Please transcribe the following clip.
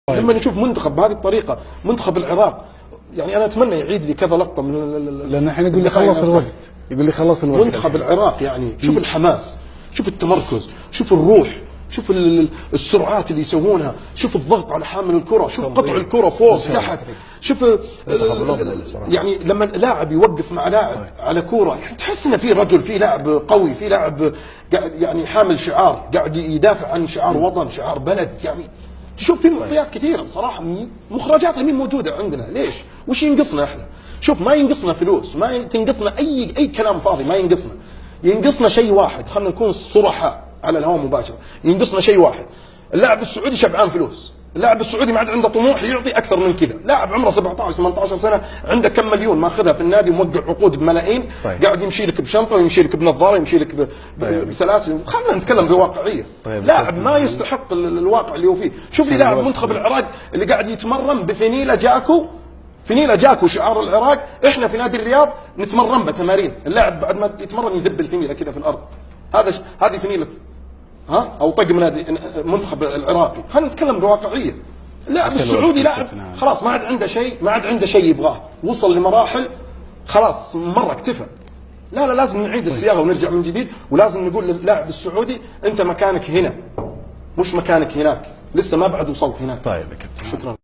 لما نشوف منتخب بهذه الطريقه، منتخب العراق، يعني انا اتمنى يعيد لي كذا لقطه من لان الحين يقول لي خلص الوقت، يقول لي خلص الوقت. منتخب العراق يعني شوف الحماس، شوف التمركز، شوف الروح، شوف السرعات اللي يسوونها، شوف الضغط على حامل الكره، شوف قطع الكره فوق تحت، شوف يعني لما لاعب يوقف مع لاعب على كوره يعني تحس انه في رجل، في لاعب قوي، في لاعب يعني حامل شعار، قاعد يدافع عن شعار وطن، شعار بلد. يعني تشوف في معطيات كثيره بصراحه، مخرجاتها مين موجوده عندنا؟ ليش؟ وش ينقصنا احنا؟ شوف ما ينقصنا فلوس، ما تنقصنا اي كلام فاضي، ما ينقصنا. ينقصنا شيء واحد، خلينا نكون صرحاء على الهواء مباشره، ينقصنا شيء واحد. اللاعب السعودي شبعان فلوس، اللاعب السعودي ما عاد عنده طموح يعطي اكثر من كذا. لاعب عمره 17 18 سنه عنده كم مليون ماخذها في النادي وموقع عقود بملايين، قاعد يمشي لك بشنطه ويمشي لك بنظاره ويمشي لك بسلاسل. خلينا نتكلم بواقعيه. لاعب ما يستحق الواقع اللي هو فيه. شوف لي لاعب منتخب العراق اللي قاعد يتمرن بفنيله جاكو، فنيله جاكو شعار العراق، احنا في نادي الرياض نتمرن بتمارين. اللاعب بعد ما يتمرن يدب الفنيله كذا في الارض. هذه فنيله او طقم نادي منتخب العراقي. خلينا نتكلم بواقعيه. اللاعب السعودي لاعب خلاص ما عاد عنده شيء، ما عاد عنده شيء يبغاه، وصل لمراحل خلاص مره اكتفى. لا لازم نعيد الصياغه ونرجع من جديد، ولازم نقول للاعب السعودي انت مكانك هنا مش مكانك هناك، لسه ما بعد وصلت هناك. طيب يا كابتن، شكرا.